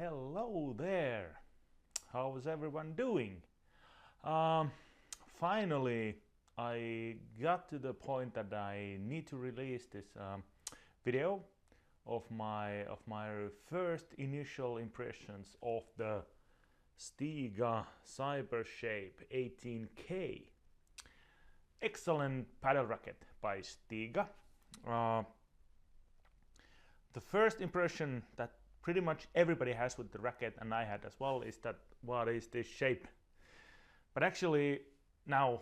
Hello there. How's everyone doing? Finally, I got to the point that I need to release this video of my first initial impressions of the Stiga Cybershape 18K. Excellent paddle racket by Stiga. The first impression that pretty much everybody has with the racket, and I had as well, is that what is this shape? But actually now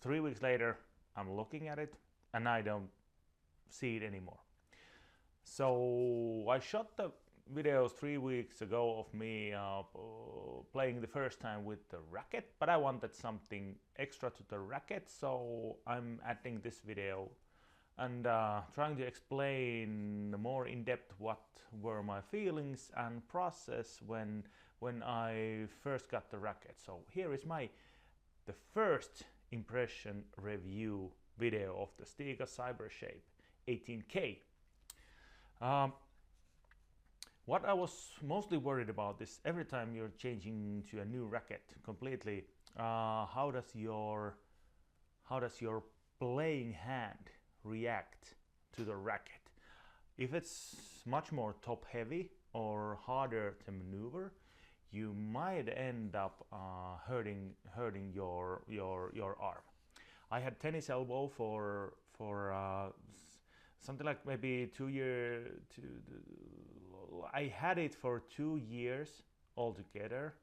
3 weeks later I'm looking at it and I don't see it anymore. So I shot the videos 3 weeks ago of me playing the first time with the racket, but I wanted something extra to the racket, so I'm adding this video and trying to explain more in depth what were my feelings and process when I first got the racket. So here is the first impression review video of the Stiga Cybershape 18K. What I was mostly worried about is every time you're changing to a new racket completely, how does your playing hand react to the racket? If it's much more top heavy or harder to maneuver, you might end up hurting your arm. I had tennis elbow for something like maybe 2 years. I had it for 2 years altogether,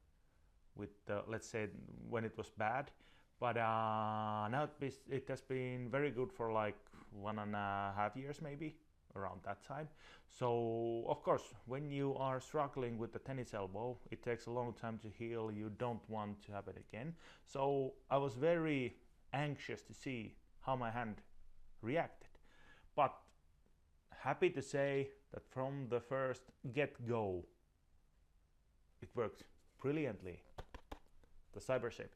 with let's say when it was bad. But now it has been very good for like 1.5 years, maybe around that time. So of course, when you are struggling with the tennis elbow, it takes a long time to heal. You don't want to have it again. So I was very anxious to see how my hand reacted. But happy to say that from the first get-go, it worked brilliantly. The Cybershape.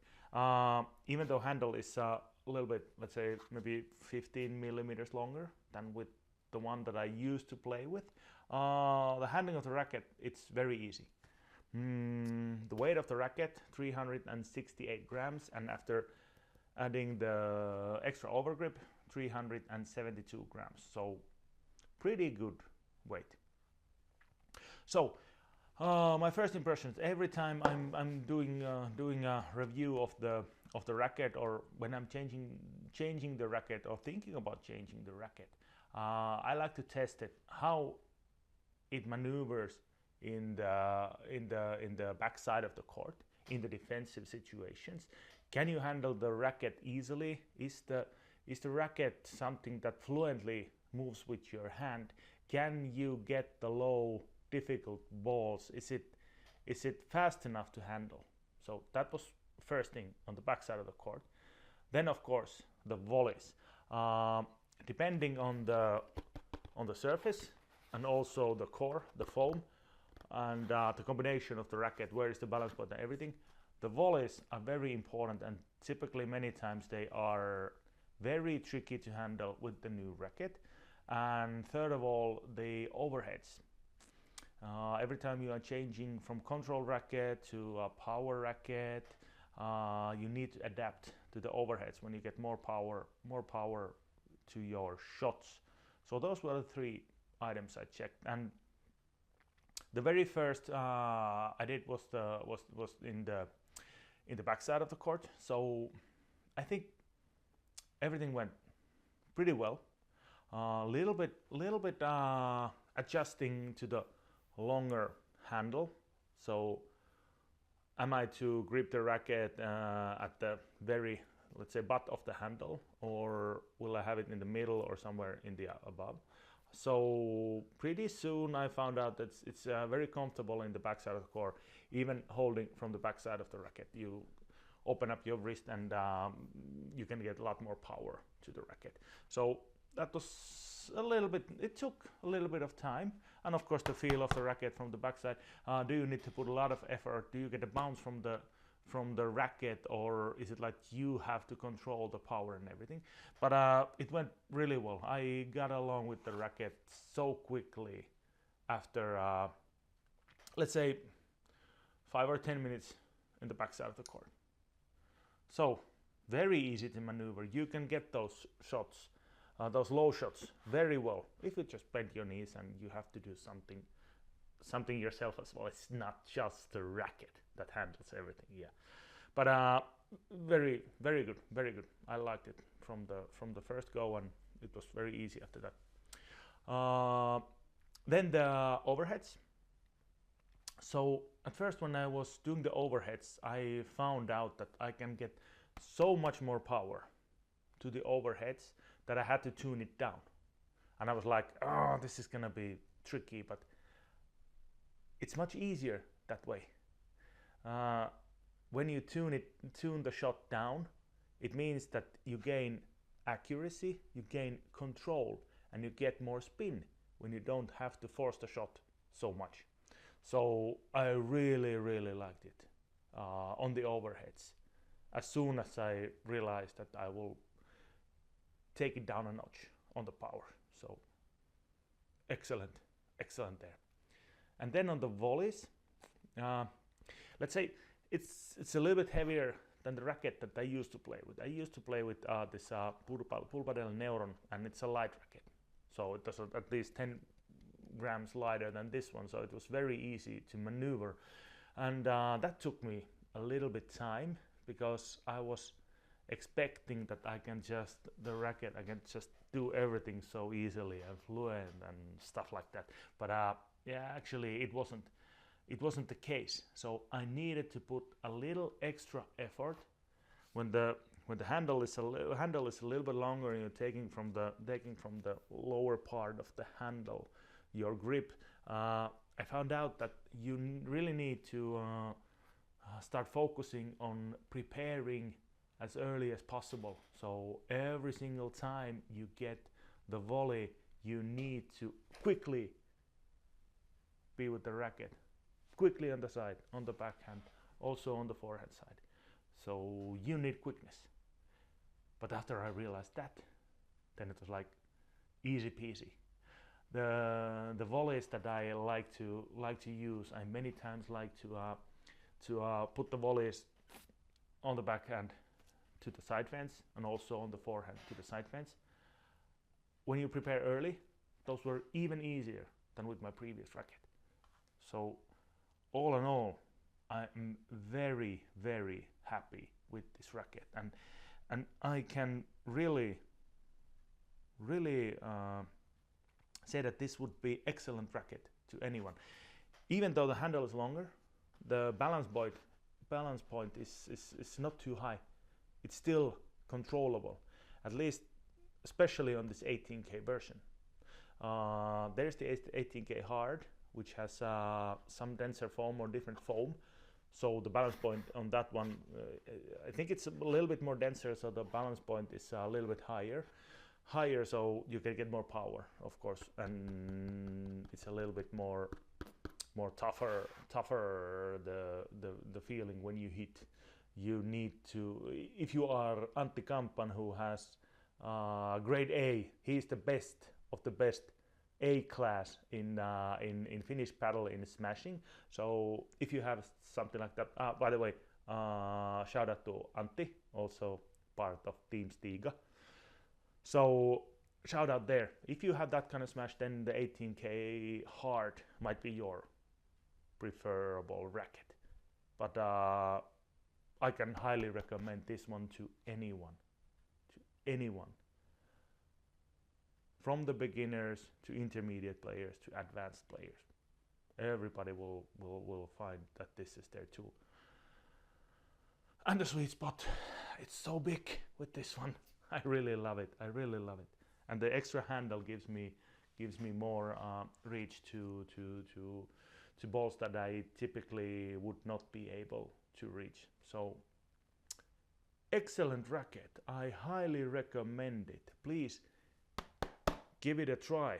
Even though handle is a little bit, let's say maybe 15 millimeters longer than with the one that I used to play with, the handling of the racket, it's very easy. The weight of the racket, 368 grams, and after adding the extra overgrip, 372 grams. So pretty good weight. So my first impressions, every time I'm doing a review of the racket, or when I'm changing the racket or thinking about changing the racket, I like to test it, how it maneuvers in the back side of the court in the defensive situations. Can you handle the racket easily? Is the racket something that fluently moves with your hand? Can you get the low difficult balls? Is it fast enough to handle? So that was first thing on the back side of the court. Then of course the volleys. Depending on the surface and also the core, the foam, and the combination of the racket, where is the balance point and everything, the volleys are very important, and typically many times they are very tricky to handle with the new racket. And third of all, the overheads. Every time you are changing from control racket to a power racket, you need to adapt to the overheads when you get more power to your shots. So those were the 3 items I checked, and the very first I did was in the back side of the court. So I think everything went pretty well. Little bit adjusting to the longer handle. So am I to grip the racket at the very, let's say, butt of the handle, or will I have it in the middle or somewhere in the above? So pretty soon I found out that it's very comfortable in the backside of the court, even holding from the backside of the racket. You open up your wrist and you can get a lot more power to the racket. So that was a little bit, it took a little bit of time, and of course the feel of the racket from the backside. Do you need to put a lot of effort? Do you get a bounce from the racket, or is it like you have to control the power and everything? But it went really well. I got along with the racket so quickly after let's say 5 or 10 minutes in the backside of the court. So very easy to maneuver. You can get those shots, those low shots very well if you just bend your knees and you have to do something yourself as well. It's not just the racket that handles everything. Yeah, but very good, very good. I liked it from the first go, and it was very easy after that. Then the overheads. So at first when I was doing the overheads, I found out that I can get so much more power to the overheads that I had to tune it down. And I was like, oh, this is gonna be tricky, but it's much easier that way. When you tune the shot down, it means that you gain accuracy, you gain control, and you get more spin when you don't have to force the shot so much. So I really liked it on the overheads. As soon as I realized that I will take it down a notch on the power. So excellent there. And then on the volleys, let's say it's a little bit heavier than the racket that I used to play with. I used to play with this pool padel Neuron, and it's a light racket. So it was at least 10 grams lighter than this one, so it was very easy to maneuver. And that took me a little bit time, because I was expecting that I can just do everything so easily and fluent and stuff like that. But yeah, actually it wasn't the case. So I needed to put a little extra effort when the handle is a little bit longer, and you're taking from the lower part of the handle your grip. I found out that you really need to start focusing on preparing as early as possible. So every single time you get the volley, you need to quickly be with the racket, quickly on the side, on the backhand, also on the forehand side. So you need quickness. But after I realized that, then it was like easy peasy. The volleys that I like to use, I many times like to put the volleys on the backhand to the side fence, and also on the forehand to the side fence. When you prepare early, those were even easier than with my previous racket. So all in all, I'm very happy with this racket, and I can really say that this would be excellent racket to anyone. Even though the handle is longer, the balance point is not too high. It's still controllable, at least especially on this 18K version. There's the 18K hard, which has some denser foam or different foam. So the balance point on that one, I think it's a little bit more denser, so the balance point is a little bit higher, so you can get more power, of course, and it's a little bit more tougher the feeling when you hit. You need to, if you are Antti Kampan, who has grade A, he's the best of the best A class in Finnish paddle in smashing. So if you have something like that, by the way, shout out to Antti, also part of Team Stiga. So shout out there. If you have that kind of smash, then the 18K hard might be your preferable racket. But I can highly recommend this one to anyone. From the beginners to intermediate players to advanced players. Everybody will find that this is their tool. And the sweet spot, it's so big with this one. I really love it. And the extra handle gives me more reach to balls that I typically would not be able to reach. So excellent racket. I highly recommend it. Please give it a try.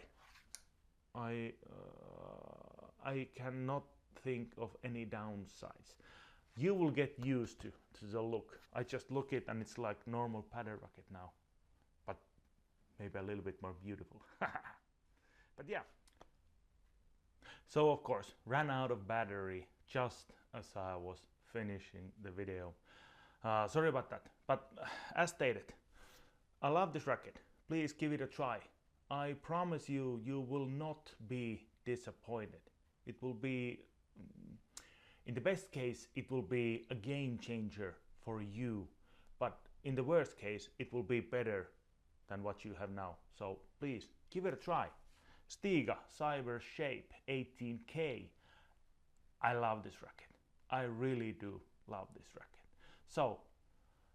I cannot think of any downsides. You will get used to the look. I just look it and it's like normal padel racket now, but maybe a little bit more beautiful. But yeah. So of course, ran out of battery just as I was finishing the video. Sorry about that, but as stated, I love this racket. Please give it a try. I promise you, you will not be disappointed. It will be, in the best case, it will be a game changer for you, but in the worst case, it will be better than what you have now. So please give it a try. Stiga Cybershape 18K. I love this racket. I really do love this racket. So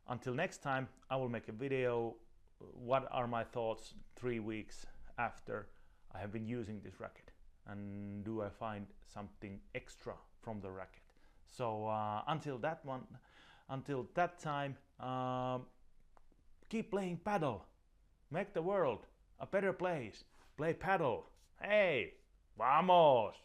until next time, I will make a video. What are my thoughts 3 weeks after I have been using this racket, and do I find something extra from the racket? So until that time, keep playing padel. Make the world a better place. Play padel. Hey, vamos!